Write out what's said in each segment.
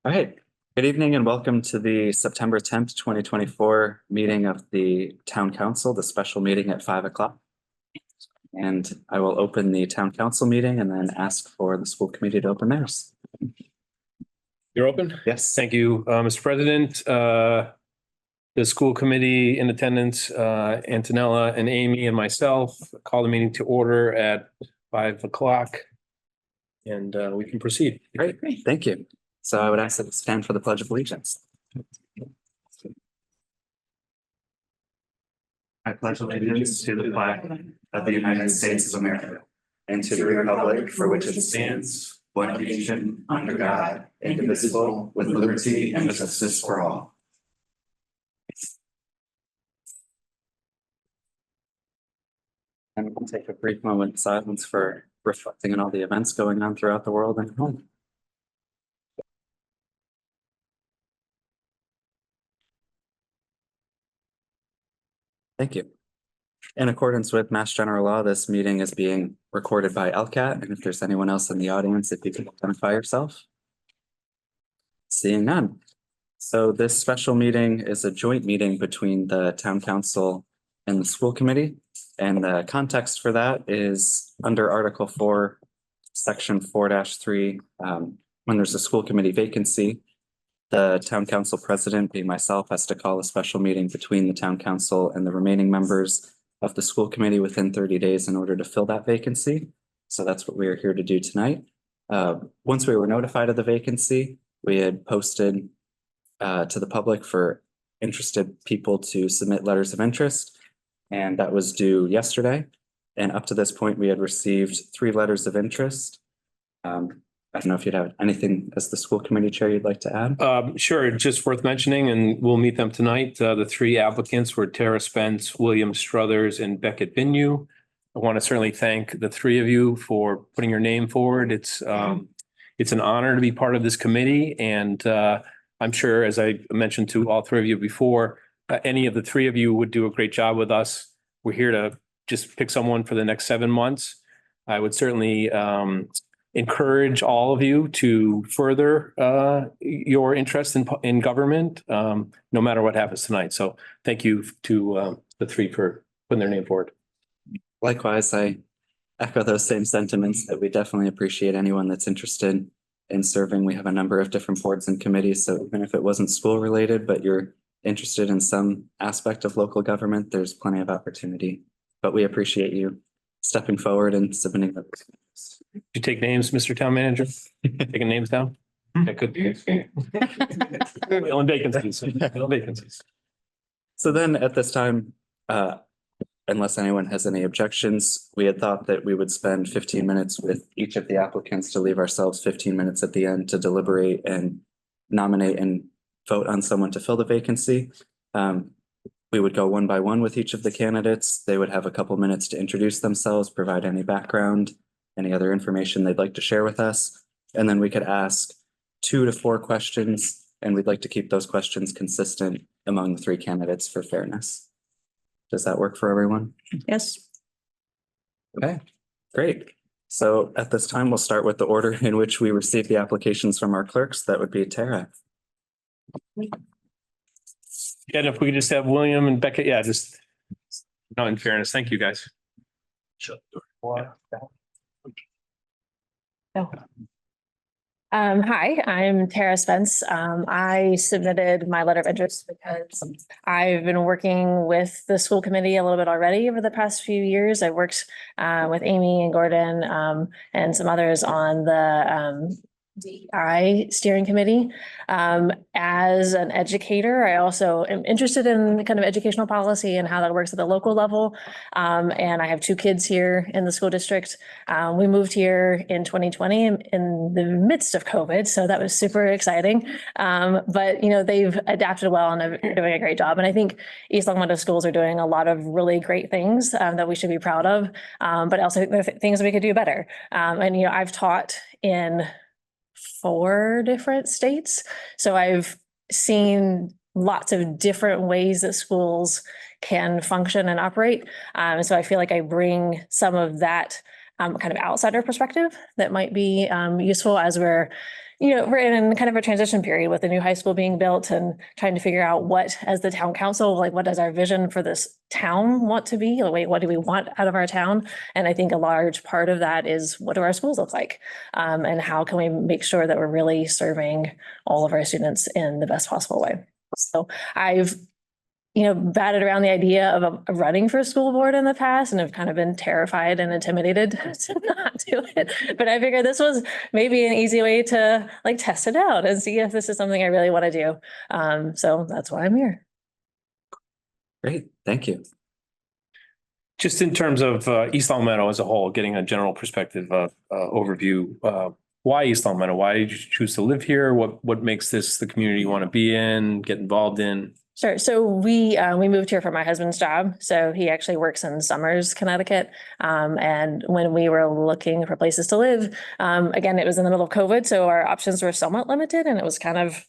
All right. Good evening and welcome to the September 10th, 2024 meeting of the Town Council, the special meeting at 5 o'clock. And I will open the Town Council meeting and then ask for the school committee to open theirs. You're open? Yes. Thank you, Mr. President. The school committee in attendance, Antonella and Amy and myself call the meeting to order at 5 o'clock. And we can proceed. Great. Thank you. So I would ask that we stand for the Pledge of Allegiance. I pledge allegiance to the flag of the United States of America and to the republic for which it stands, one nation, under God, indivisible, with liberty and justice for all. And we'll take a brief moment of silence for reflecting on all the events going on throughout the world and home. Thank you. In accordance with Mass General Law, this meeting is being recorded by LCAT, and if there's anyone else in the audience, if you could identify yourself. Seeing none. So this special meeting is a joint meeting between the Town Council and the school committee. And the context for that is under Article 4, Section 4-3, when there's a school committee vacancy, the Town Council president, being myself, has to call a special meeting between the Town Council and the remaining members of the school committee within 30 days in order to fill that vacancy. So that's what we are here to do tonight. Once we were notified of the vacancy, we had posted to the public for interested people to submit letters of interest. And that was due yesterday. And up to this point, we had received 3 letters of interest. I don't know if you'd have anything as the school committee chair you'd like to add. Sure, just worth mentioning, and we'll meet them tonight. The 3 applicants were Tara Spence, William Struthers, and Beckett Binu. I want to certainly thank the 3 of you for putting your name forward. It's an honor to be part of this committee, and I'm sure, as I mentioned to all 3 of you before, any of the 3 of you would do a great job with us. We're here to just pick someone for the next 7 months. I would certainly encourage all of you to further your interest in government, no matter what happens tonight. So thank you to the 3 for putting their name forward. Likewise, I echo those same sentiments that we definitely appreciate anyone that's interested in serving. We have a number of different boards and committees, so even if it wasn't school related, but you're interested in some aspect of local government, there's plenty of opportunity. But we appreciate you stepping forward and submitting those. Did you take names, Mr. Town Manager? Taking names down? Okay, good. Filling vacancies. Filling vacancies. So then at this time, unless anyone has any objections, we had thought that we would spend 15 minutes with each of the applicants to leave ourselves 15 minutes at the end to deliberate and nominate and vote on someone to fill the vacancy. We would go one by one with each of the candidates. They would have a couple minutes to introduce themselves, provide any background, any other information they'd like to share with us. And then we could ask 2 to 4 questions, and we'd like to keep those questions consistent among the 3 candidates for fairness. Does that work for everyone? Yes. Okay, great. So at this time, we'll start with the order in which we receive the applications from our clerks. That would be Tara. And if we could just have William and Beckett, just no, in fairness, thank you guys. Sure. Hi, I'm Tara Spence. I submitted my letter of interest because I've been working with the school committee a little bit already over the past few years. I worked with Amy and Gordon and some others on the DEI steering committee. As an educator, I also am interested in kind of educational policy and how that works at the local level. And I have 2 kids here in the school district. We moved here in 2020 in the midst of COVID, so that was super exciting. But they've adapted well and are doing a great job. And I think East Longmeadow schools are doing a lot of really great things that we should be proud of. But also things we could do better. And I've taught in 4 different states. So I've seen lots of different ways that schools can function and operate. So I feel like I bring some of that kind of outsider perspective that might be useful as we're we're in kind of a transition period with the new high school being built and trying to figure out what, as the town council, like what does our vision for this town want to be? Like, what do we want out of our town? And I think a large part of that is what do our schools look like? And how can we make sure that we're really serving all of our students in the best possible way? So I've batted around the idea of running for school board in the past and have kind of been terrified and intimidated to not do it. But I figured this was maybe an easy way to like test it out and see if this is something I really want to do. So that's why I'm here. Great, thank you. Just in terms of East Long Meadow as a whole, getting a general perspective overview, why East Long Meadow? Why did you choose to live here? What makes this the community you want to be in, get involved in? Sure. So we moved here for my husband's job. So he actually works in Somers, Connecticut. And when we were looking for places to live, again, it was in the middle of COVID. So our options were somewhat limited, and it was kind of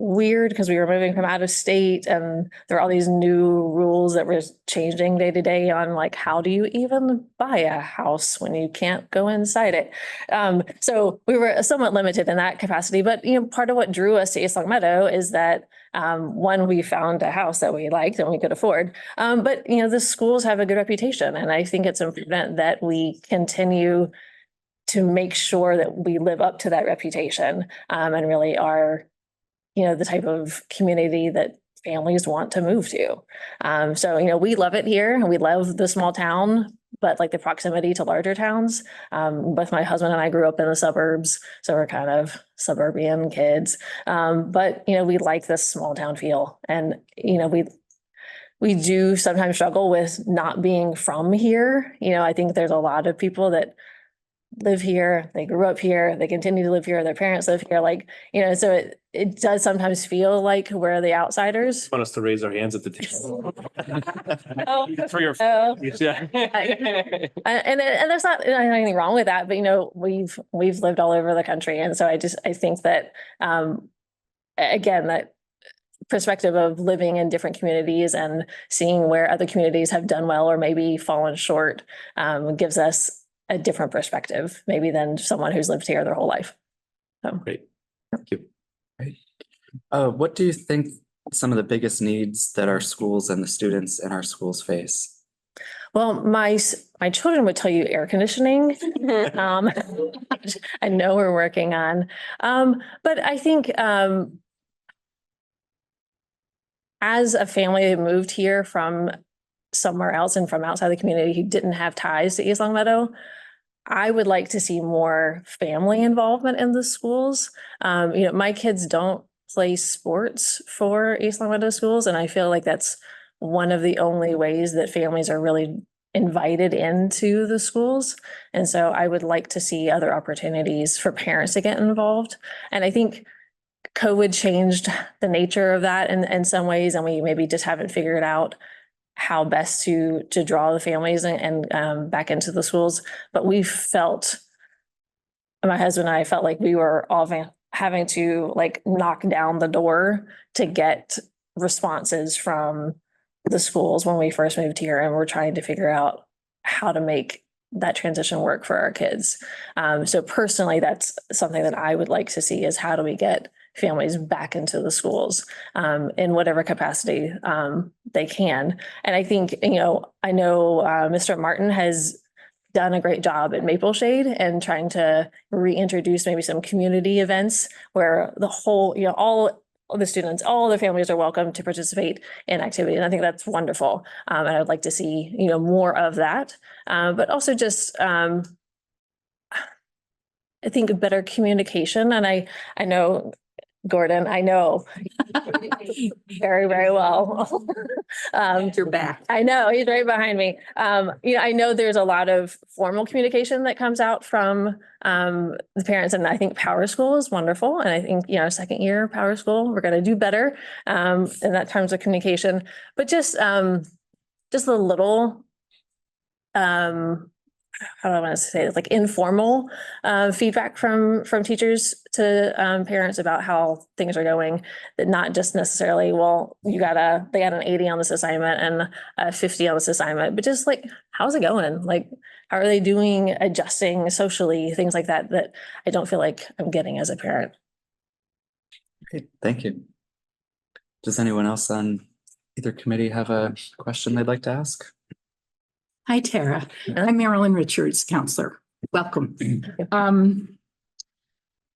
weird because we were moving from out of state and there are all these new rules that were changing day to day on like, how do you even buy a house when you can't go inside it? So we were somewhat limited in that capacity, but part of what drew us to East Long Meadow is that one, we found a house that we liked and we could afford. But the schools have a good reputation, and I think it's important that we continue to make sure that we live up to that reputation and really are the type of community that families want to move to. So, we love it here and we love the small town, but like the proximity to larger towns. Both my husband and I grew up in the suburbs, so we're kind of suburban kids. But, we like this small town feel. And, we do sometimes struggle with not being from here. I think there's a lot of people that live here, they grew up here, they continue to live here, their parents live here, so it does sometimes feel like we're the outsiders. Want us to raise our hands at the table? For your. Oh. Yeah. And there's not anything wrong with that, but we've lived all over the country, and so I think that again, that perspective of living in different communities and seeing where other communities have done well or maybe fallen short gives us a different perspective, maybe than someone who's lived here their whole life. So. Great, thank you. Great. What do you think some of the biggest needs that our schools and the students in our schools face? Well, my children would tell you air conditioning. I know we're working on, but I think as a family that moved here from somewhere else and from outside the community who didn't have ties to East Long Meadow, I would like to see more family involvement in the schools. My kids don't play sports for East Long Meadow schools, and I feel like that's one of the only ways that families are really invited into the schools. And so I would like to see other opportunities for parents to get involved. And I think COVID changed the nature of that in some ways, and we maybe just haven't figured out how best to draw the families and back into the schools. But my husband and I felt like we were all having to like knock down the door to get responses from the schools when we first moved here, and we're trying to figure out how to make that transition work for our kids. So personally, that's something that I would like to see, is how do we get families back into the schools in whatever capacity they can. And I think, I know Mr. Martin has done a great job at Maple Shade and trying to reintroduce maybe some community events where the whole, all the students, all the families are welcome to participate in activity. And I think that's wonderful. And I'd like to see, more of that, but also just, I think better communication. And I know, Gordon, I know very, very well. You're back. I know, he's right behind me. I know there's a lot of formal communication that comes out from the parents, and I think Power School is wonderful. And I think, second year Power School, we're going to do better in that terms of communication, but just the little how do I want to say it, like informal feedback from teachers to parents about how things are going. That not just necessarily, well, they got an 80 on this assignment and a 50 on this assignment, but just like, how's it going? Like, how are they doing, adjusting socially, things like that, that I don't feel like I'm getting as a parent. Great, thank you. Does anyone else on either committee have a question they'd like to ask? Hi, Tara. I'm Marilyn Richards, counselor. Welcome.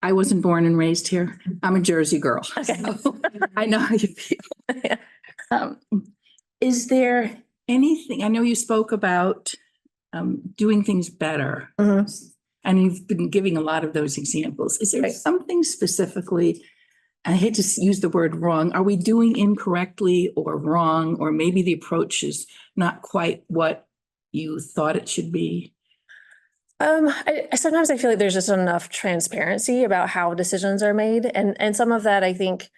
I wasn't born and raised here. I'm a Jersey girl. Okay. So I know how you feel. Yeah. Is there anything, I know you spoke about doing things better, and you've been giving a lot of those examples. Is there Right. something specifically, I hate to use the word wrong, are we doing incorrectly or wrong, or maybe the approach is not quite what you thought it should be? I sometimes I feel like there's just enough transparency about how decisions are made. And some of that I think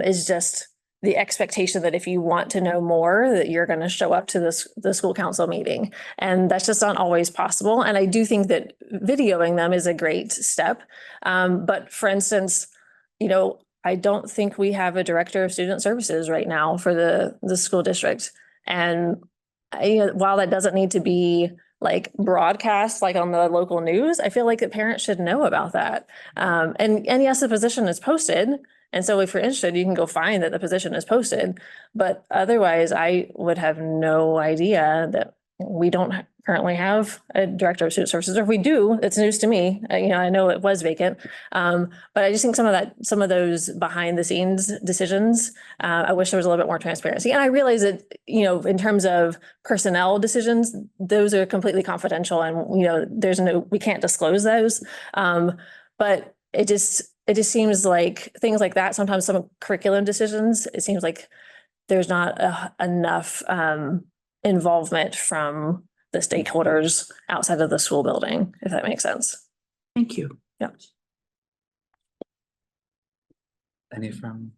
is just the expectation that if you want to know more, that you're going to show up to the school council meeting. And that's just not always possible. And I do think that videoing them is a great step. But for instance, I don't think we have a director of student services right now for the school district. And while that doesn't need to be like broadcast, like on the local news, I feel like the parents should know about that. And yes, the position is posted. And so if you're interested, you can go find that the position is posted. But otherwise, I would have no idea that we don't currently have a director of student services. Or if we do, it's news to me. I know it was vacant. But I just think some of those behind the scenes decisions, I wish there was a little bit more transparency. And I realize that, in terms of personnel decisions, those are completely confidential and, we can't disclose those. But it just seems like things like that, sometimes some curriculum decisions, it seems like there's not enough involvement from the stakeholders outside of the school building, if that makes sense. Thank you. Yeah. Any from?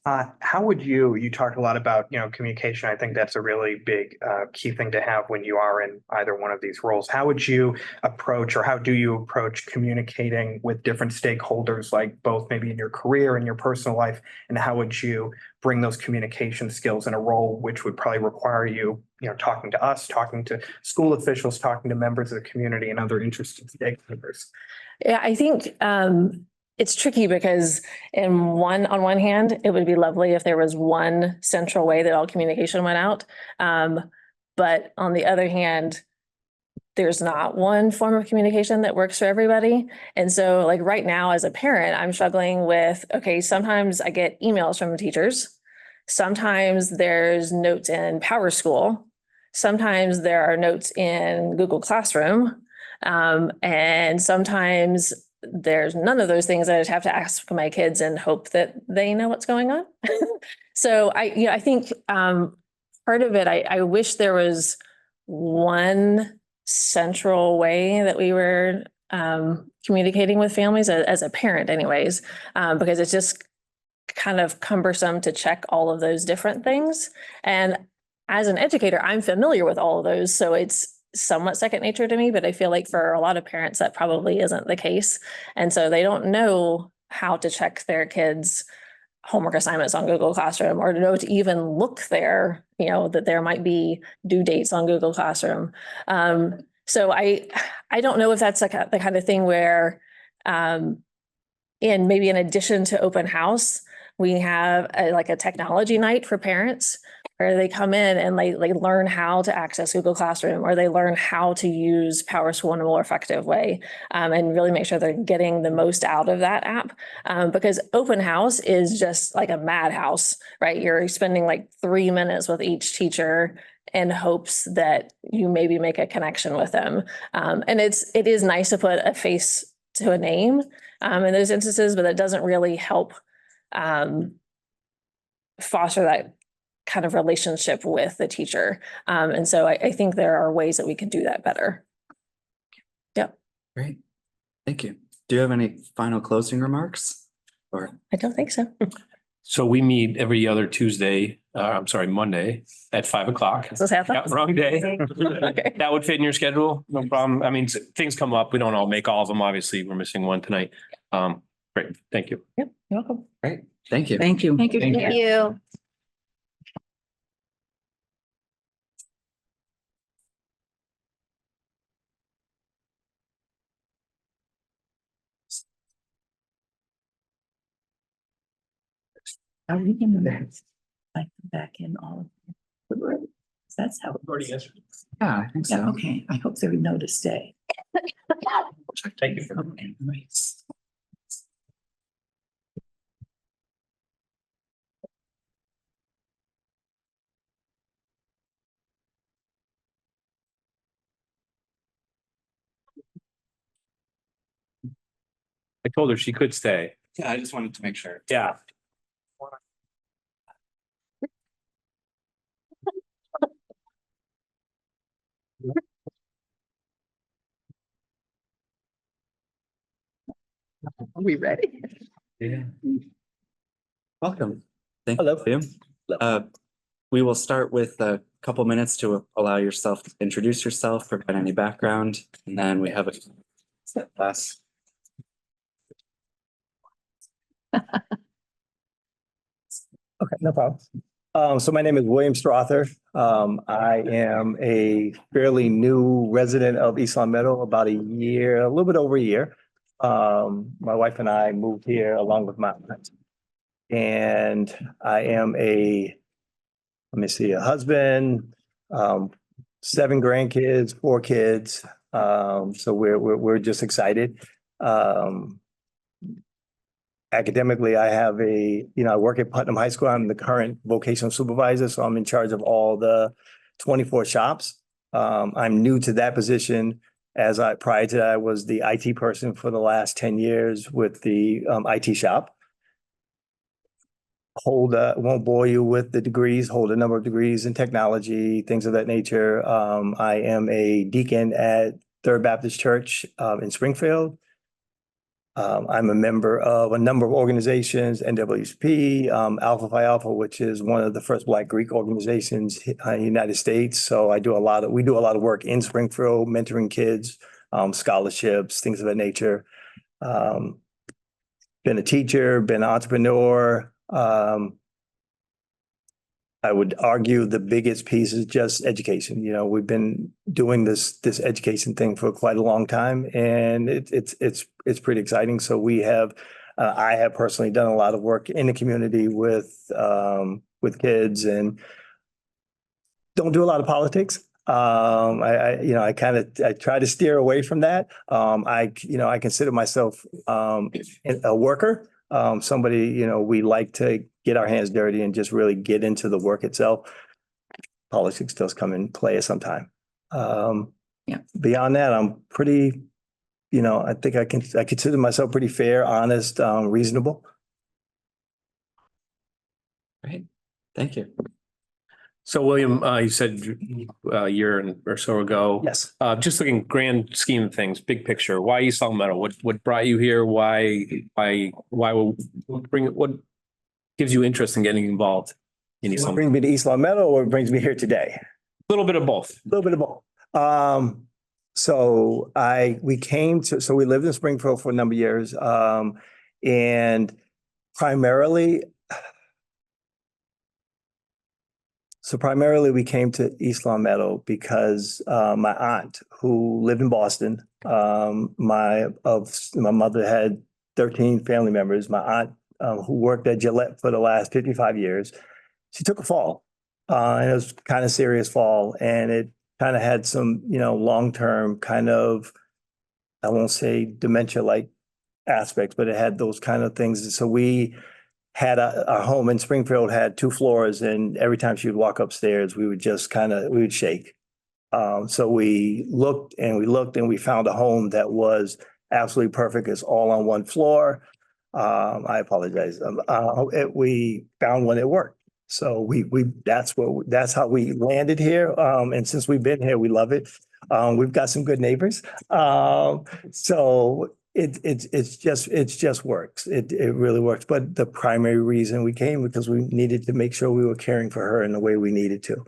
How would you talked a lot about, communication. I think that's a really big key thing to have when you are in either one of these roles. How would you approach, or how do you approach communicating with different stakeholders, like both maybe in your career and your personal life? And how would you bring those communication skills in a role which would probably require you, talking to us, talking to school officials, talking to members of the community and other interested stakeholders? Yeah, I think it's tricky because on one hand, it would be lovely if there was one central way that all communication went out. But on the other hand, there's not one form of communication that works for everybody. And so like right now as a parent, I'm struggling with, okay, sometimes I get emails from teachers. Sometimes there's notes in PowerSchool. Sometimes there are notes in Google Classroom. And sometimes there's none of those things. I just have to ask my kids and hope that they know what's going on. So I think part of it, I wish there was one central way that we were communicating with families as a parent anyways, because it's just kind of cumbersome to check all of those different things. And as an educator, I'm familiar with all of those. So it's somewhat second nature to me, but I feel like for a lot of parents, that probably isn't the case. And so they don't know how to check their kids' homework assignments on Google Classroom, or to know to even look there, that there might be due dates on Google Classroom. So I don't know if that's the kind of thing where, and maybe in addition to open house, we have a technology night for parents, where they come in and they learn how to access Google Classroom, or they learn how to use PowerSchool in a more effective way, and really make sure they're getting the most out of that app. Because open house is just like a madhouse, right? You're spending 3 minutes with each teacher in hopes that you maybe make a connection with them. And it is nice to put a face to a name in those instances, but that doesn't really help foster that kind of relationship with the teacher. And so I think there are ways that we can do that better. Yep. Great. Thank you. Do you have any final closing remarks? Or I don't think so. So we meet every other Tuesday, Monday at 5 o'clock. So say Yeah, wrong day. Okay. That would fit in your schedule, no problem. I mean, things come up. We don't all make all of them. Obviously, we're missing one tonight. Great, thank you. Yep, you're welcome. Great, thank you. Thank you. Thank you. Thank Thank you. you. Are we gonna like back in all of it? That's how. Already answered. Yeah, I think Yeah, so. okay. I hope there are no to stay. Thank you. Okay, right. I told her she could stay. Yeah, I just wanted to make sure. Yeah. Are we ready? Yeah. Welcome. Thank Hello. you. We will start with a couple minutes to allow yourself to introduce yourself, provide any background, and then we have a set class. Okay, no problem. So my name is William Strother. I am a fairly new resident of East Long Meadow, about a year, a little bit over a year. My wife and I moved here along with my aunt. And I am a husband, 7 grandkids, 4 kids. So we're just excited. Academically, I have I work at Putnam High School. I'm the current vocational supervisor, so I'm in charge of all the 24 shops. I'm new to that position prior to that, I was the IT person for the last 10 years with the IT shop. Won't bore you with the degrees, hold a number of degrees in technology, things of that nature. I am a deacon at Third Baptist Church in Springfield. I'm a member of a number of organizations, NAACP, Alpha Phi Alpha, which is one of the first Black Greek organizations in the United States. So we do a lot of work in Springfield, mentoring kids, scholarships, things of that nature. Been a teacher, been an entrepreneur. I would argue the biggest piece is just education. We've been doing this education thing for quite a long time, and it's pretty exciting. So I have personally done a lot of work in the community with kids, and don't do a lot of politics. I try to steer away from that. I consider myself a worker. Somebody, we like to get our hands dirty and just really get into the work itself. Politics does come in play at some time. Beyond that, I'm pretty, I think I consider myself pretty fair, honest, reasonable. Great, thank you. So William, you said a year or so ago. Yes. Just looking grand scheme of things, big picture, why East Long Meadow? What brought you here? What gives you interest in getting involved in East What Long? brings me to East Long Meadow or what brings me here today? A little bit of both. A little bit of both. We lived in Springfield for a number of years. And primarily we came to East Long Meadow because my aunt, who lived in Boston, my mother had 13 family members. My aunt, who worked at Gillette for the last 55 years, she took a fall. And it was kind of serious fall, and it kind of had some, long-term kind of, I won't say dementia-like aspects, but it had those kind of things. So we had our home in Springfield had 2 floors, and every time she would walk upstairs, we would shake. So we looked and we found a home that was absolutely perfect. It's all on one floor. I apologize. We found one that worked. So that's how we landed here. And since we've been here, we love it. We've got some good neighbors. So it's just works. It really works. But the primary reason we came because we needed to make sure we were caring for her in the way we needed to.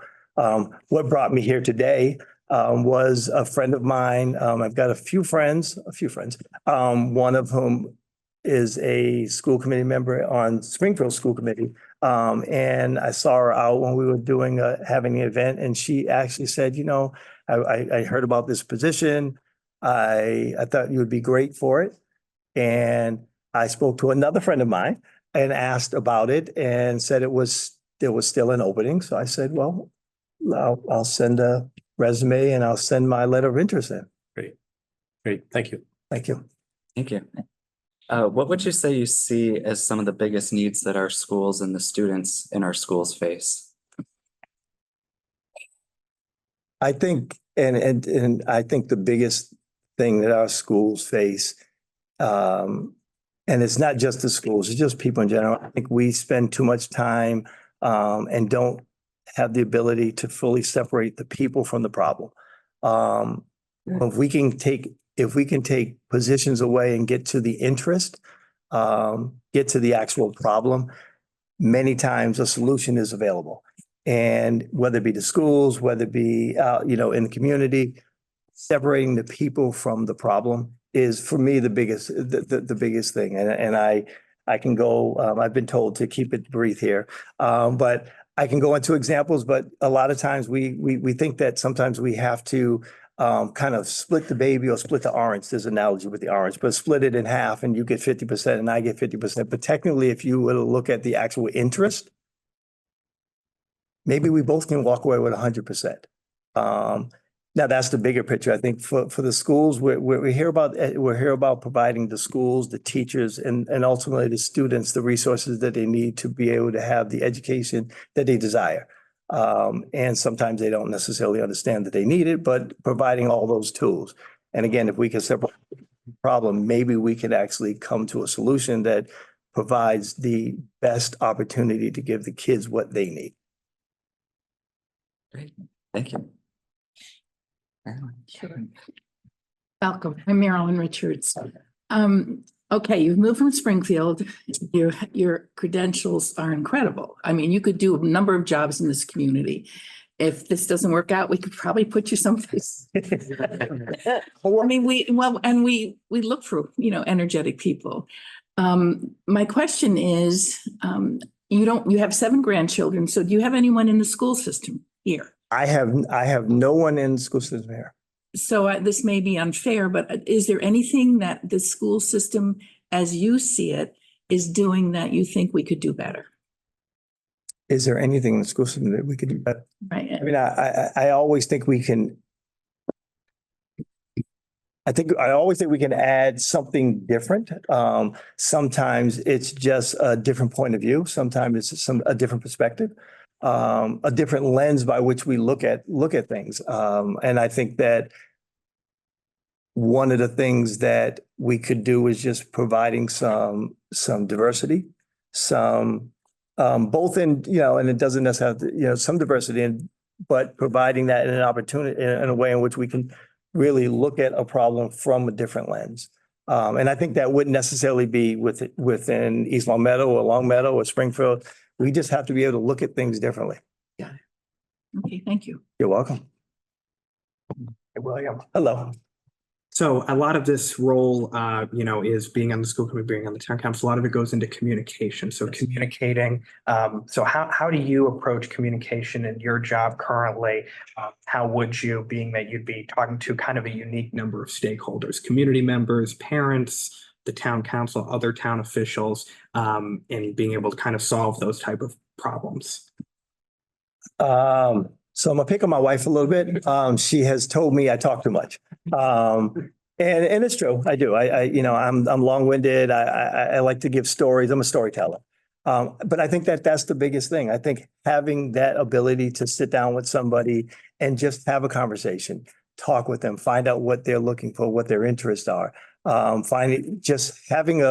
What brought me here today was a friend of mine. I've got a few friends, one of whom is a school committee member on Springfield School Committee. And I saw her out when we were doing having an event, and she actually said, you know, I heard about this position. I thought you would be great for it. And I spoke to another friend of mine and asked about it and said there was still an opening. So I said, well, I'll send a resume and I'll send my letter of interest in. Great. Thank you. Thank you. Thank you. What would you say you see as some of the biggest needs that our schools and the students in our schools face? I think, and I think the biggest thing that our schools face, and it's not just the schools, it's just people in general. I think we spend too much time and don't have the ability to fully separate the people from the problem. If we can take positions away and get to the interest, get to the actual problem, many times a solution is available. And whether it be the schools, whether it be in the community, separating the people from the problem is for me the biggest thing. And I can go. I've been told to keep it brief here, but I can go into examples. But a lot of times we think that sometimes we have to kind of split the baby or split the orange. There's an analogy with the orange, but split it in half and you get 50% and I get 50%. But technically, if you were to look at the actual interest, maybe we both can walk away with 100%. Now that's the bigger picture. I think for the schools, we're here about providing the schools, the teachers, and ultimately the students the resources that they need to be able to have the education that they desire. And sometimes they don't necessarily understand that they need it, but providing all those tools. And again, if we can separate the problem, maybe we can actually come to a solution that provides the best opportunity to give the kids what they need. Great, thank you. Sure. Welcome. I'm Marilyn Richards. Okay, you've moved from Springfield. Your credentials are incredible. I mean, you could do a number of jobs in this community. If this doesn't work out, we could probably put you someplace. I mean, we look for, energetic people. My question is, you have 7 grandchildren. So do you have anyone in the school system here? I have no one in the school system here. So this may be unfair, but is there anything that the school system, as you see it, is doing that you think we could do better? Is there anything in the school system that we could do better? Right. I mean, I always think we can. I always think we can add something different. Sometimes it's just a different point of view. Sometimes it's a different perspective. A different lens by which we look at things. And I think that one of the things that we could do is just providing some diversity, both in, and it doesn't necessarily, some diversity, but providing that in an opportunity, in a way in which we can really look at a problem from a different lens. And I think that wouldn't necessarily be within East Long Meadow or Long Meadow or Springfield. We just have to be able to look at things differently. Yeah. Okay, thank you. You're welcome. Hey, William. Hello. So a lot of this role, is being on the school committee, being on the town council. A lot of it goes into communication. So communicating. So how do you approach communication in your job currently? How would you, being that you'd be talking to kind of a unique number of stakeholders, community members, parents, the town council, other town officials, and being able to kind of solve those type of problems? So I'm gonna pick on my wife a little bit. She has told me I talk too much. And it's true, I do. I'm long-winded. I like to give stories. I'm a storyteller. But I think that's the biggest thing. I think having that ability to sit down with somebody and just have a conversation, talk with them, find out what they're looking for, what their interests are. Just having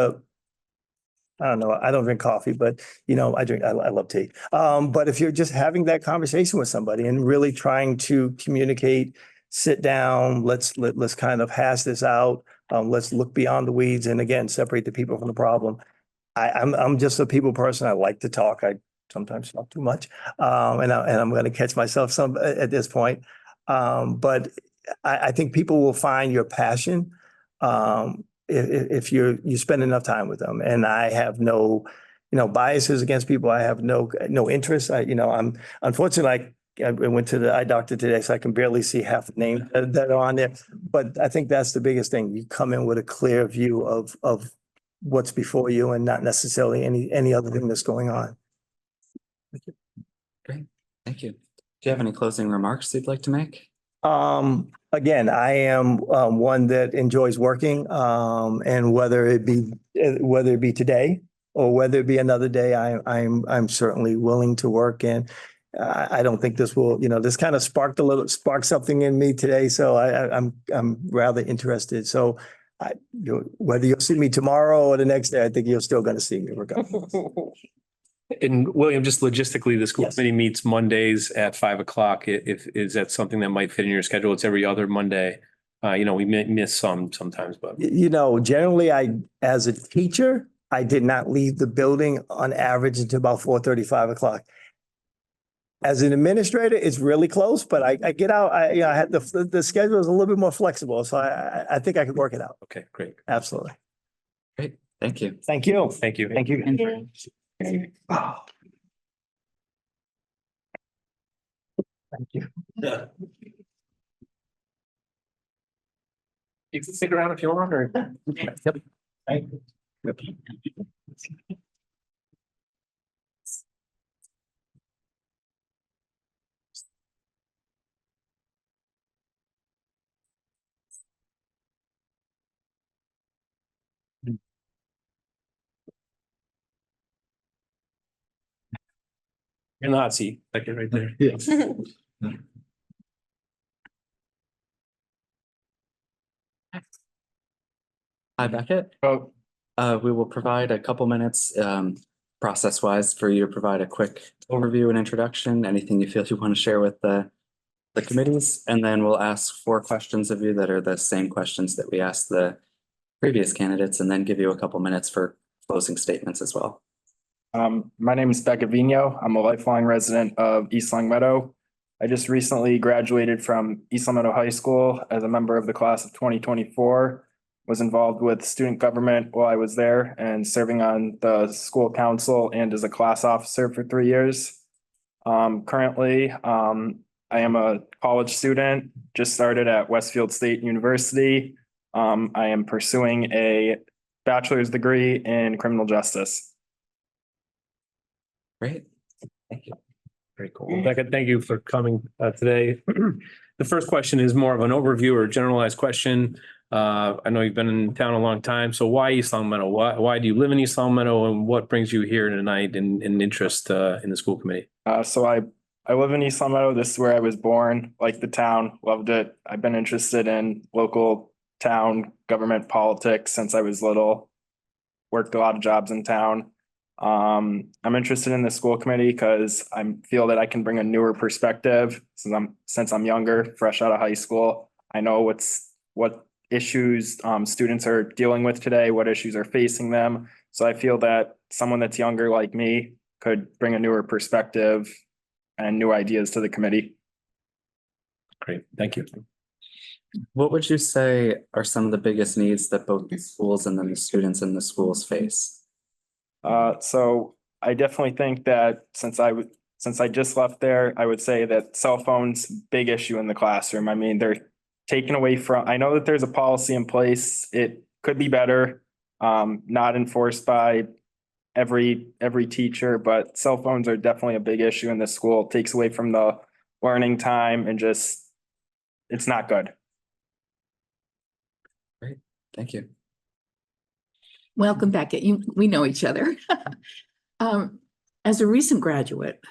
I don't know, I don't drink coffee, but I love tea. But if you're just having that conversation with somebody and really trying to communicate, sit down, let's kind of hash this out. Let's look beyond the weeds and again, separate the people from the problem. I'm just a people person. I like to talk. I sometimes talk too much. And I'm going to catch myself some at this point. But I think people will find your passion if you spend enough time with them. And I have no, biases against people. I have no interest. I'm unfortunately, I went to the eye doctor today, so I can barely see half the names that are on there. But I think that's the biggest thing. You come in with a clear view of what's before you and not necessarily any other thing that's going on. Great, thank you. Do you have any closing remarks you'd like to make? Again, I am one that enjoys working, and whether it be today or whether it be another day, I'm certainly willing to work. And I don't think this will, this kind of sparked something in me today. So I'm rather interested. So whether you'll see me tomorrow or the next day, I think you're still going to see me regardless. And William, just logistically, the school Yes. committee meets Mondays at 5 o'clock. Is that something that might fit in your schedule? It's every other Monday. We miss sometimes, but. Generally, as a teacher, I did not leave the building on average until about 4:30, 5 o'clock. As an administrator, it's really close, but I get out, I had the schedule is a little bit more flexible, so I think I could work it out. Okay, great. Absolutely. Great, thank you. Thank you. Thank you. Thank you. Oh, Thank you. You can stick around if you want, or. Yep. Thank you. You're in the hot seat, like it right there. Hi, Beckett. oh, We will provide a couple minutes, process-wise for you to provide a quick overview and introduction, anything you feel you want to share with the committees, and then we'll ask 4 questions of you that are the same questions that we asked the previous candidates, and then give you a couple minutes for closing statements as well. My name is Becca Vino. I'm a lifelong resident of East Long Meadow. I just recently graduated from East Long Meadow High School as a member of the class of 2024. Was involved with student government while I was there and serving on the school council and as a class officer for 3 years. Currently, I am a college student, just started at Westfield State University. I am pursuing a bachelor's degree in criminal justice. Great, thank you. Very cool. Becca, thank you for coming today. The first question is more of an overview or generalized question. I know you've been in town a long time, so why East Long Meadow? Why do you live in East Long Meadow, and what brings you here tonight in interest in the school committee? So I live in East Long Meadow. This is where I was born, like the town, loved it. I've been interested in local town government politics since I was little. Worked a lot of jobs in town. I'm interested in the school committee because I feel that I can bring a newer perspective since I'm younger, fresh out of high school. I know what issues students are dealing with today, what issues are facing them. So I feel that someone that's younger like me could bring a newer perspective and new ideas to the committee. Great, thank you. What would you say are some of the biggest needs that both the schools and then the students in the schools face? So I definitely think that since I just left there, I would say that cell phones, big issue in the classroom. I mean, they're taken away from, I know that there's a policy in place. It could be better, not enforced by every teacher, but cell phones are definitely a big issue in the school. It takes away from the learning time and just, it's not good. Great, thank you. Welcome back. We know each other. As a recent graduate,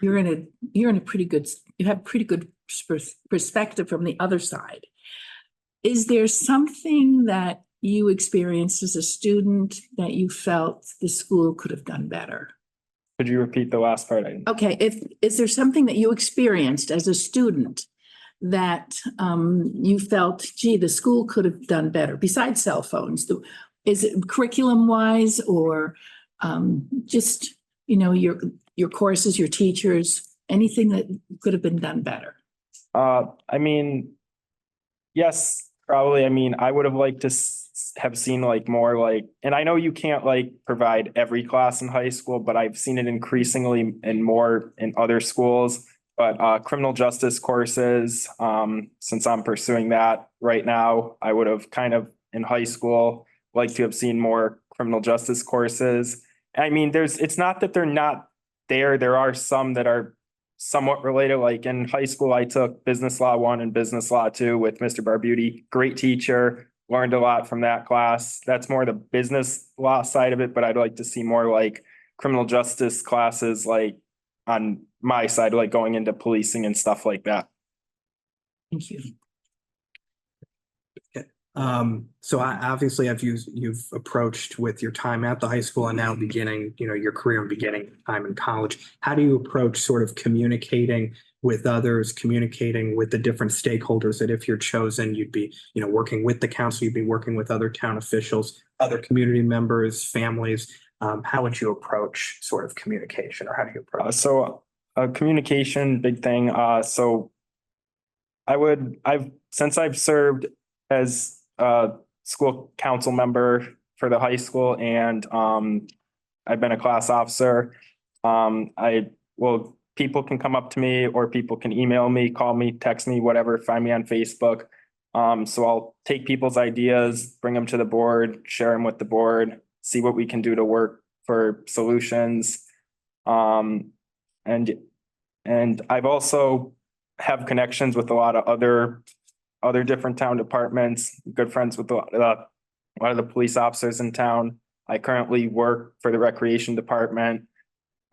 you have pretty good perspective from the other side. Is there something that you experienced as a student that you felt the school could have done better? Could you repeat the last part? Okay, is there something that you experienced as a student that you felt, gee, the school could have done better besides cell phones? Is it curriculum wise or just, you know, your courses, your teachers, anything that could have been done better? I mean, yes, probably. I mean, I would have liked to have seen like more like, and I know you can't like provide every class in high school, but I've seen it increasingly and more in other schools. But criminal justice courses, since I'm pursuing that right now, I would have kind of in high school liked to have seen more criminal justice courses. I mean, it's not that they're not there. There are some that are somewhat related. Like in high school, I took Business Law 1 and Business Law 2 with Mr. Barbuti. Great teacher, learned a lot from that class. That's more the business law side of it, but I'd like to see more like criminal justice classes like on my side, like going into policing and stuff like that. Thank you. So obviously you've approached with your time at the high school and now beginning, you know, your career and beginning time in college. How do you approach sort of communicating with others, communicating with the different stakeholders that if you're chosen, you'd be, you know, working with the council, you'd be working with other town officials, other community members, families. How would you approach sort of communication, or how do you approach? Communication, big thing. So since I've served as a school council member for the high school and I've been a class officer, people can come up to me or people can email me, call me, text me, whatever, find me on Facebook. So I'll take people's ideas, bring them to the board, share them with the board, see what we can do to work for solutions. And I've also have connections with a lot of other different town departments, good friends with a lot of the police officers in town. I currently work for the recreation department.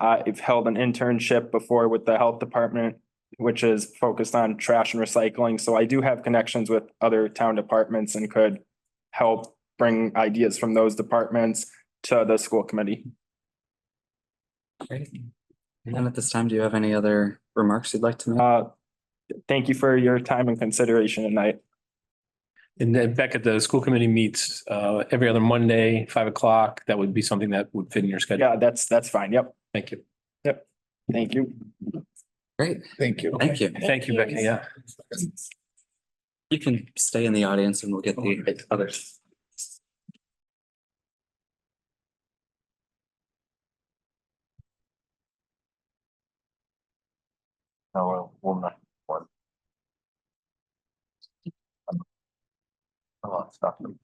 I've held an internship before with the health department, which is focused on trash and recycling. So I do have connections with other town departments and could help bring ideas from those departments to the school committee. Great. And at this time, do you have any other remarks you'd like to make? Thank you for your time and consideration tonight. And then Beckett, the school committee meets every other Monday, 5 o'clock. That would be something that would fit in your schedule. Yeah, that's fine. Yep. Thank you. Yep. Thank you. Great. Thank you. Thank you. Thank you, Becky. Yeah. You can stay in the audience and we'll get the others. Oh, we'll not one. Oh, stop them.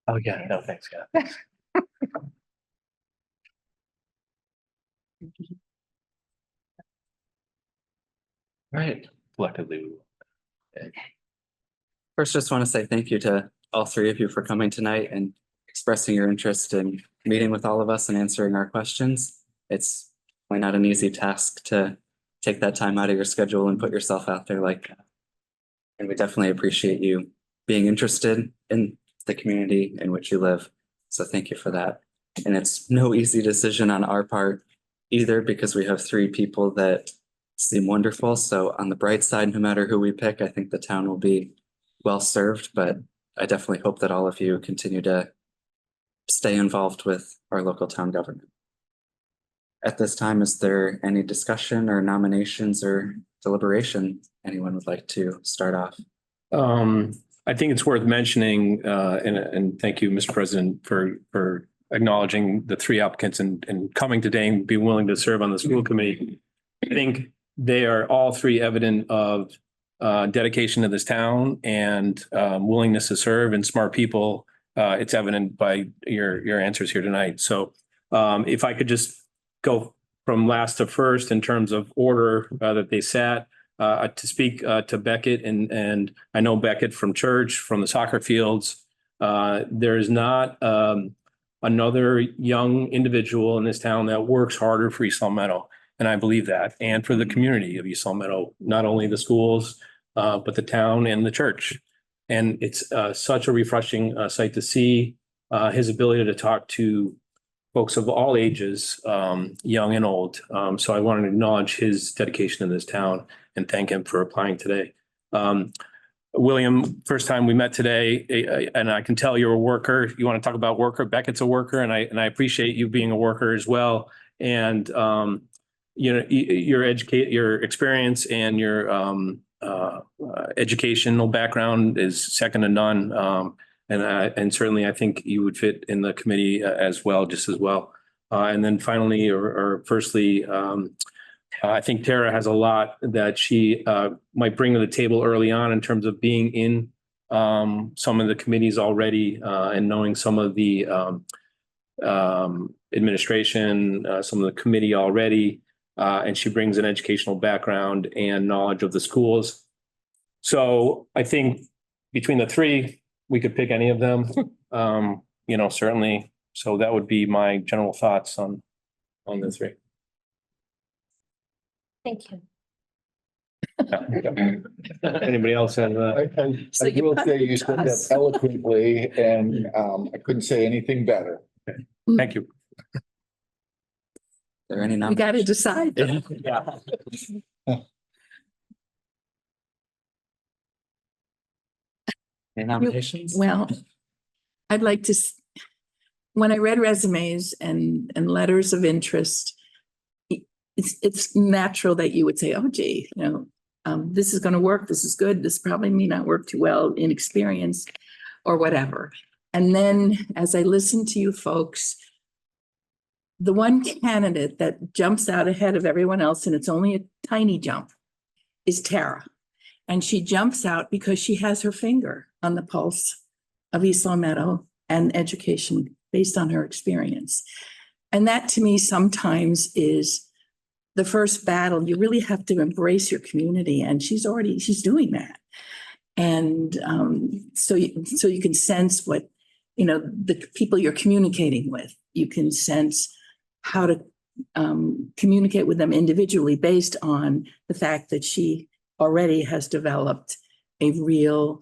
Oh, yeah, no, thanks, guys. Right. Collectively, we will. First, just want to say thank you to all three of you for coming tonight and expressing your interest in meeting with all of us and answering our questions. It's probably not an easy task to take that time out of your schedule and put yourself out there like that. And we definitely appreciate you being interested in the community in which you live. So thank you for that. And it's no easy decision on our part either, because we have three people that seem wonderful. So on the bright side, no matter who we pick, I think the town will be well served, but I definitely hope that all of you continue to stay involved with our local town government. At this time, is there any discussion or nominations or deliberation anyone would like to start off? I think it's worth mentioning, and thank you, Mr. President, for acknowledging the three applicants and coming today and being willing to serve on the school committee. I think they are all three evident of dedication to this town and willingness to serve and smart people. It's evident by your answers here tonight. So if I could just go from last to first in terms of order that they sat, to speak to Beckett, and I know Beckett from church, from the soccer fields. There's not another young individual in this town that works harder for East Long Meadow. And I believe that, and for the community of East Long Meadow, not only the schools, but the town and the church. And it's such a refreshing sight to see his ability to talk to folks of all ages, young and old. So I wanted to acknowledge his dedication in this town and thank him for applying today. William, first time we met today, and I can tell you're a worker. You want to talk about worker? Beckett's a worker, and I appreciate you being a worker as well. And your experience and your educational background is second to none. And certainly I think you would fit in the committee as well, just as well. And then finally, or firstly, I think Tara has a lot that she might bring to the table early on in terms of being in some of the committees already and knowing some of the administration, some of the committee already. And she brings an educational background and knowledge of the schools. So I think between the three, we could pick any of them, certainly. So that would be my general thoughts on the three. Thank you. Anybody else have? So I you will put say it you to said that us. eloquently, and I couldn't say anything better. Thank you. Are there any We got to nominations? decide. Any nominations? Well, I'd like to, when I read resumes and letters of interest, it's natural that you would say, oh gee, this is going to work, this is good, this probably may not work too well in experience or whatever. And then as I listen to you folks, the one candidate that jumps out ahead of everyone else, and it's only a tiny jump, is Tara. And she jumps out because she has her finger on the pulse of East Long Meadow and education based on her experience. And that to me sometimes is the first battle. You really have to embrace your community, and she's doing that. And so you can sense what, the people you're communicating with. You can sense how to communicate with them individually based on the fact that she already has developed a real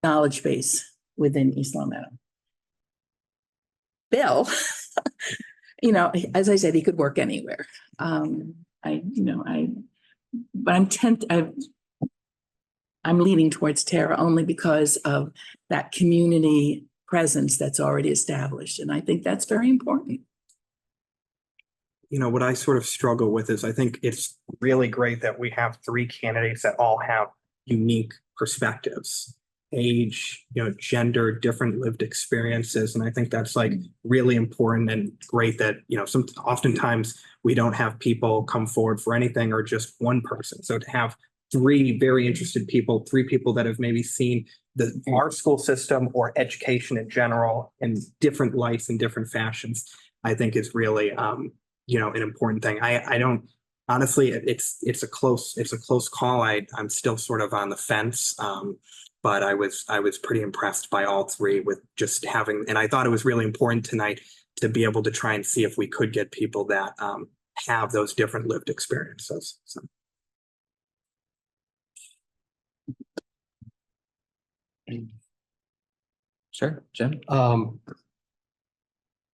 knowledge base within East Long Meadow. Bill, as I said, he could work anywhere. But I'm leaning towards Tara only because of that community presence that's already established. And I think that's very important. What I sort of struggle with is I think it's really great that we have three candidates that all have unique perspectives, age, gender, different lived experiences. And I think that's like really important and great that, oftentimes we don't have people come forward for anything or just one person. So to have three very interested people, three people that have maybe seen our school system or education in general in different lights and different fashions, I think is really, an important thing. I don't honestly, it's a close call. I'm still sort of on the fence. But I was pretty impressed by all three with just having, and I thought it was really important tonight to be able to try and see if we could get people that have those different lived experiences. So. Sure, Jim.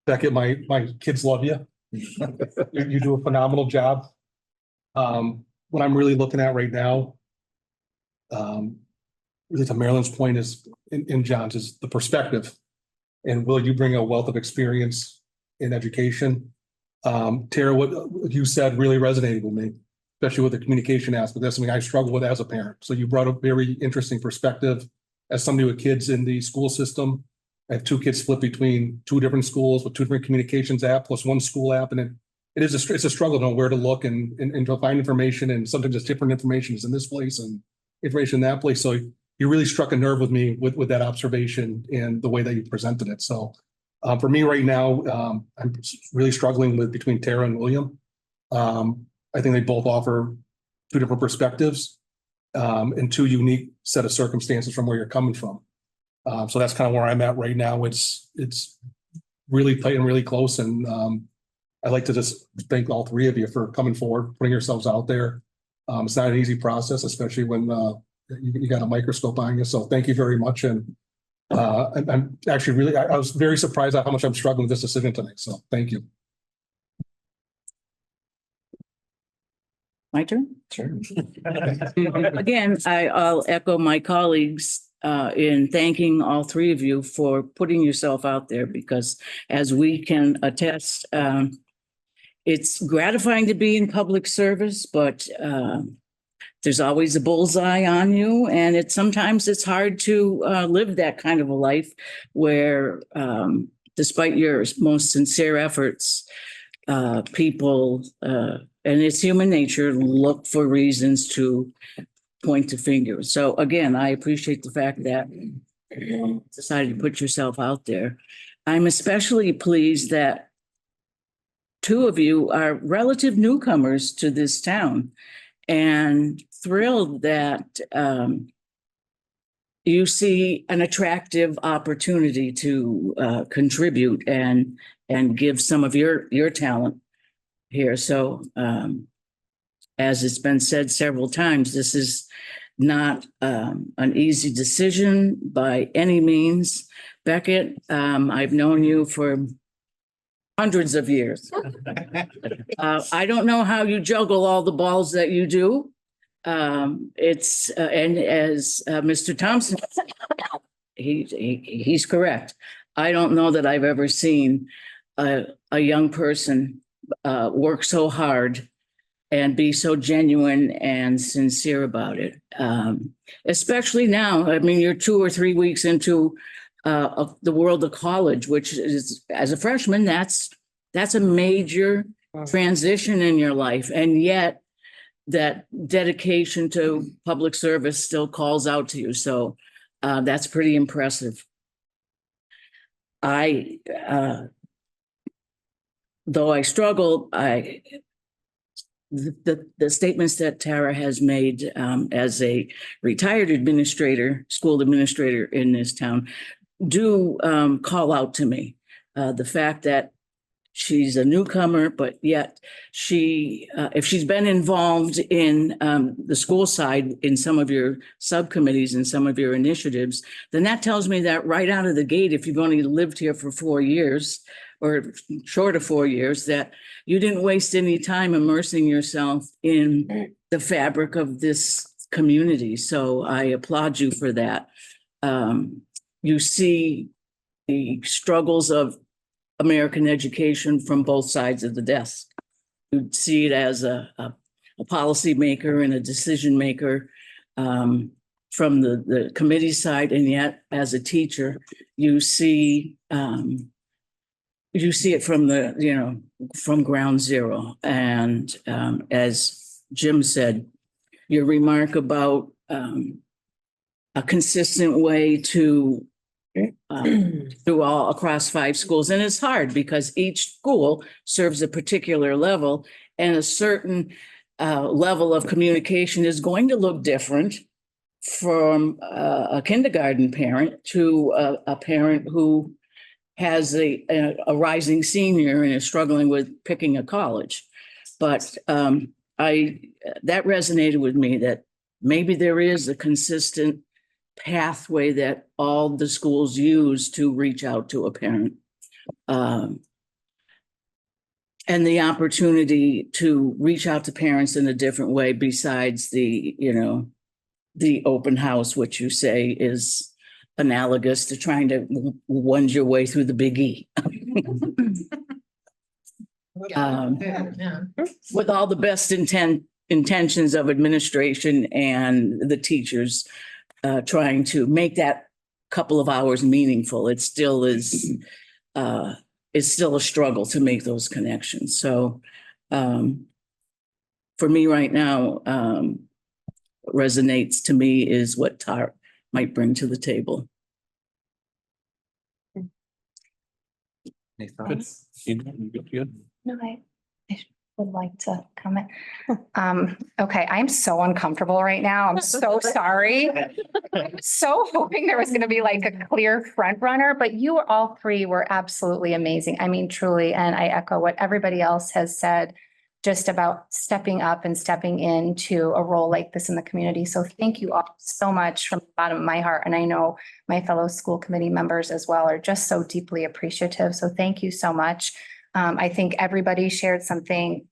Beckett, my kids love you. You do a phenomenal job. What I'm really looking at right now, really to Marilyn's point is in John's is the perspective. And will you bring a wealth of experience in education? Tara, what you said really resonated with me, especially with the communication aspect. That's something I struggle with as a parent. So you brought a very interesting perspective as somebody with kids in the school system. I have two kids split between two different schools with two different communications app plus one school app. And it's a struggle to know where to look and to find information. And sometimes it's different information is in this place and information in that place. So you really struck a nerve with me with that observation and the way that you presented it. So for me right now, I'm really struggling between Tara and William. I think they both offer two different perspectives and two unique set of circumstances from where you're coming from. So that's kind of where I'm at right now. It's really tight and really close. And I'd like to just thank all three of you for coming forward, putting yourselves out there. It's not an easy process, especially when you got a microscope on you. So thank you very much. And I'm actually really, I was very surprised at how much I'm struggling with this decision tonight. So thank you. My turn? Sure. Again, I'll echo my colleagues in thanking all three of you for putting yourself out there, because as we can attest, it's gratifying to be in public service, but there's always a bullseye on you, and sometimes it's hard to live that kind of a life where despite your most sincere efforts, people and it's human nature, look for reasons to point the finger. So again, I appreciate the fact that you decided to put yourself out there. I'm especially pleased that two of you are relative newcomers to this town, and thrilled that you see an attractive opportunity to contribute and give some of your talent here. So as it's been said several times, this is not an easy decision by any means. Beckett, I've known you for hundreds of years. I don't know how you juggle all the balls that you do. And as Mr. Thompson, he's correct. I don't know that I've ever seen a young person work so hard and be so genuine and sincere about it. Especially now, I mean, you're 2 or 3 weeks into the world of college, which is, as a freshman, that's a major transition in your life. And yet that dedication to public service still calls out to you. So that's pretty impressive. Though I struggle, the statements that Tara has made as a retired school administrator in this town, do call out to me. The fact that she's a newcomer, but yet if she's been involved in the school side in some of your subcommittees and some of your initiatives, then that tells me that right out of the gate, if you've only lived here for 4 years or short of 4 years, that you didn't waste any time immersing yourself in the fabric of this community. So I applaud you for that. You see the struggles of American education from both sides of the desk. You see it as a policy maker and a decision maker from the committee side, and yet as a teacher, you see it from from ground zero. And as Jim said, your remark about a consistent way to through all across 5 schools. And it's hard because each school serves a particular level, and a certain level of communication is going to look different from a kindergarten parent to a parent who has a rising senior and is struggling with picking a college. But that resonated with me, that maybe there is a consistent pathway that all the schools use to reach out to a parent. And the opportunity to reach out to parents in a different way besides the open house, which you say is analogous to trying to wend your way through the Big E. With all the best intentions of administration and the teachers trying to make that couple of hours meaningful, it still is it's still a struggle to make those connections. So for me right now, what resonates to me is what Tara might bring to the table. Any thoughts? Good. No, I would like to comment. Okay, I'm so uncomfortable right now. I'm so sorry. I'm so hoping there was going to be like a clear front runner, but you all three were absolutely amazing. I mean, truly, and I echo what everybody else has said. just about stepping up and stepping into a role like this in the community. So thank you all so much from the bottom of my heart. And I know my fellow school committee members as well are just so deeply appreciative. So thank you so much. I think everybody shared something,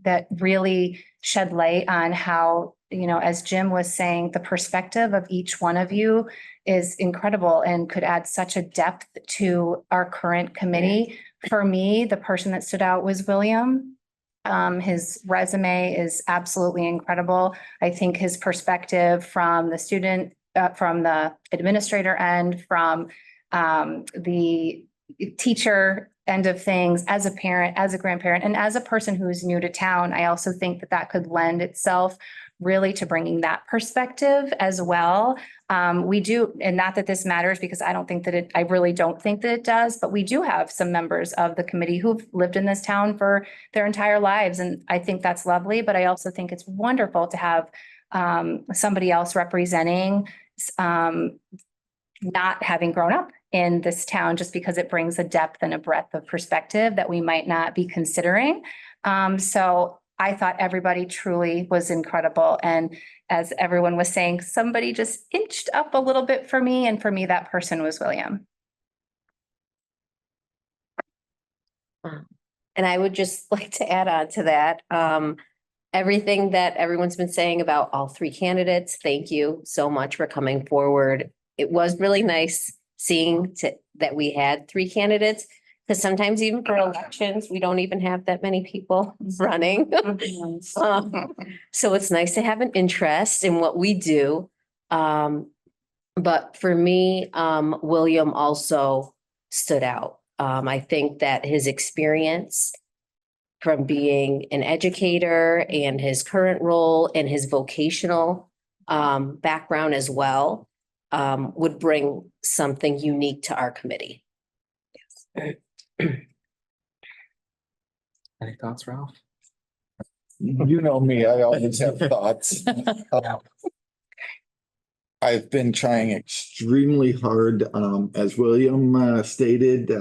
that really shed light on how, as Jim was saying, the perspective of each one of you is incredible and could add such a depth to our current committee. For me, the person that stood out was William. His resume is absolutely incredible. I think his perspective from the student, from the administrator end, from the teacher end of things, as a parent, as a grandparent, and as a person who is new to town, I also think that that could lend itself really to bringing that perspective as well. We do, and not that this matters because I really don't think that it does, but we do have some members of the committee who've lived in this town for their entire lives. And I think that's lovely, but I also think it's wonderful to have somebody else representing not having grown up in this town, just because it brings a depth and a breadth of perspective that we might not be considering. So I thought everybody truly was incredible. And as everyone was saying, somebody just inched up a little bit for me. And for me, that person was William. And I would just like to add on to that. Everything that everyone's been saying about all three candidates, thank you so much for coming forward. It was really nice seeing that we had three candidates, because sometimes even for elections, we don't even have that many people running. So it's nice to have an interest in what we do. But for me, William also stood out. I think that his experience from being an educator and his current role and his vocational background as well would bring something unique to our committee. Any thoughts, Ralph? You know me, I always have thoughts. I've been trying extremely hard, as William stated,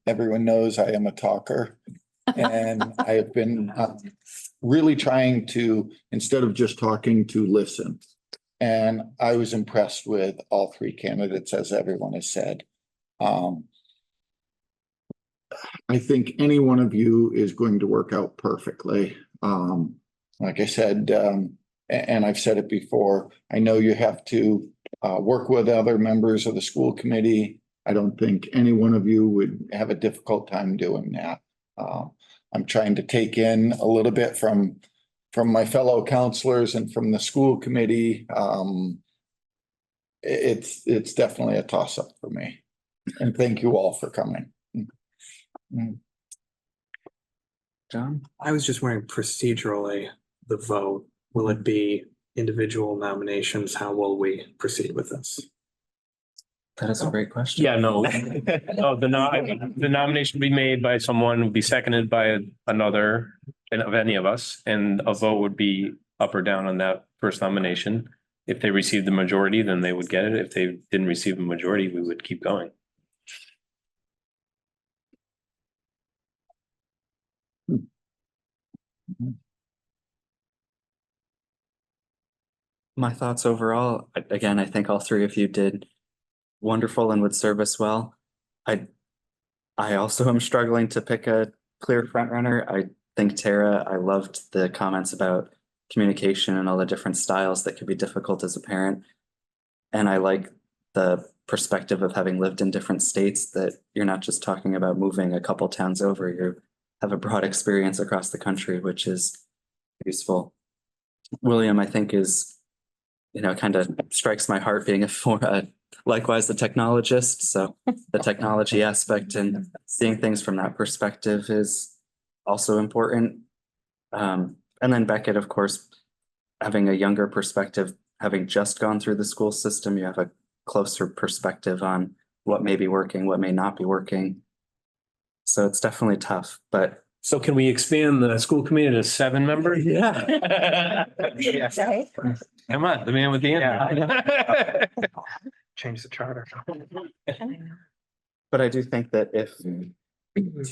everyone knows I am a talker. And I have been really trying to, instead of just talking, to listen. And I was impressed with all three candidates, as everyone has said. I think any one of you is going to work out perfectly. Like I said, and I've said it before, I know you have to work with other members of the school committee. I don't think any one of you would have a difficult time doing that. I'm trying to take in a little bit from my fellow counselors and from the school committee. It's definitely a toss-up for me. And thank you all for coming. John? I was just wondering procedurally, the vote, will it be individual nominations? How will we proceed with this? That is a great question. Yeah, no, the nomination will be made by someone, will be seconded by another of any of us, and a vote would be up or down on that first nomination. If they received the majority, then they would get it. If they didn't receive a majority, we would keep going. My thoughts overall, again, I think all three of you did wonderful and would serve us well. I also am struggling to pick a clear front runner. I think Tara, I loved the comments about communication and all the different styles that could be difficult as a parent. And I like the perspective of having lived in different states, that you're not just talking about moving a couple towns over, you have a broad experience across the country, which is useful. William, I think, is, kind of strikes my heart being likewise the technologist. So the technology aspect and seeing things from that perspective is also important. And then Beckett, of course, having a younger perspective, having just gone through the school system, you have a closer perspective on what may be working, what may not be working. So it's definitely tough, but. So can we expand the school committee to 7 members? Yeah. Come on, the man with the answer. Change the charter. But I do think that if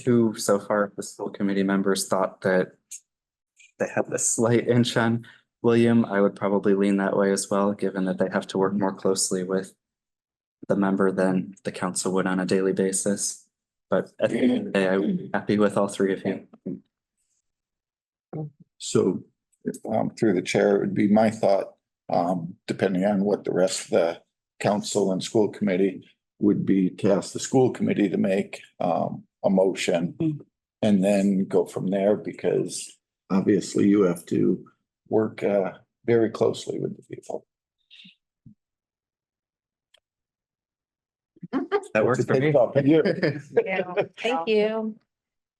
two so far, the school committee members thought that they had a slight inch on William. I would probably lean that way as well, given that they have to work more closely with the member than the council would on a daily basis. But at the end of the day, I'm happy with all three of you. So through the chair, it would be my thought, depending on what the rest of the council and school committee would be, to ask the school committee to make a motion and then go from there, because obviously you have to work very closely with the people. That works for me. Yeah, thank you.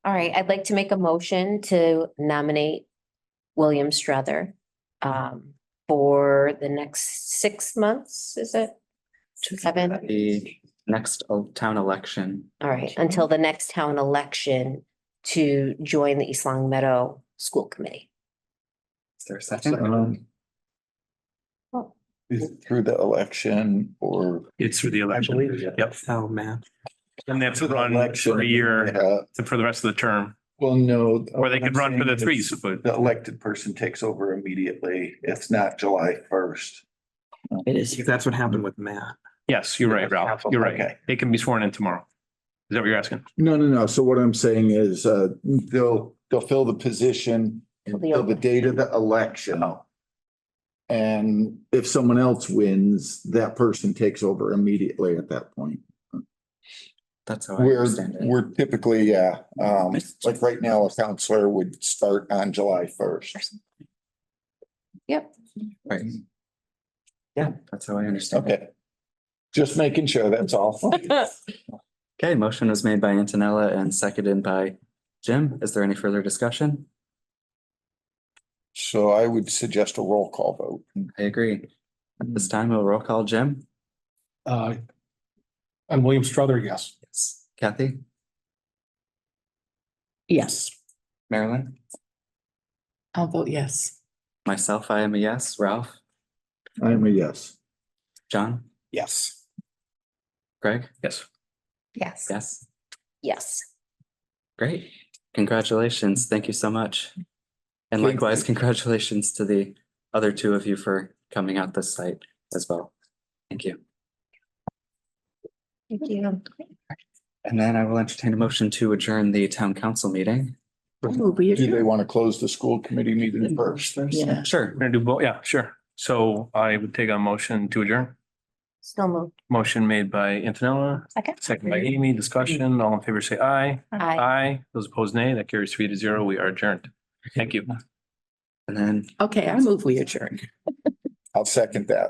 All right, I'd like to make a motion to nominate William Struther for the next 6 months, is it? 7? The next town election. All right, until the next town election to join the East Long Meadow School Committee. Is there a second? Through the election or. It's through the I election. believe. Yep. Oh, man. And they have to run for a year for the rest of the term, Well, no. or they could run for the threes, but The elected person takes over immediately. It's not July 1st. It is. That's what happened with Matt. yes, you're right, Ralph. You're right. Okay. They can be sworn in tomorrow. Is that what you're asking? No. So what I'm saying is, they'll fill the position until the date of the election. And if someone else wins, that person takes over immediately at that point. That's how I We're, understand it. we're typically, like right now, a counselor would start on July 1st. Yep. Right. Yeah, that's how I understand it. Okay. Just making sure, that's all. Okay, motion was made by Antonella and seconded by Jim. Is there any further discussion? So I would suggest a roll call vote. I agree. At this time, we'll roll call Jim. And William Struther, yes. Yes. Kathy, Yes. Marilyn, I'll vote yes. myself, I am a yes. Ralph, I am a yes. John, Yes. Greg, Yes. Yes. yes. Yes. Great. Congratulations. Thank you so much. And Thank likewise, you. congratulations to the other two of you for coming out this site as well. Thank you. Thank you. And then I will entertain a motion to adjourn the town council meeting. Oh, we Do they want to close the school committee meeting first? Yeah. Sure. We're gonna do both. Yeah, sure. So I would take a motion to adjourn. Still moved. Motion made by Antonella, Second. second by Amy. Discussion. All in favor, say aye. Aye. Aye. Those opposed, nay. That carries 3-0. We are adjourned. Thank you. And then Okay, I move we adjourn. I'll second that.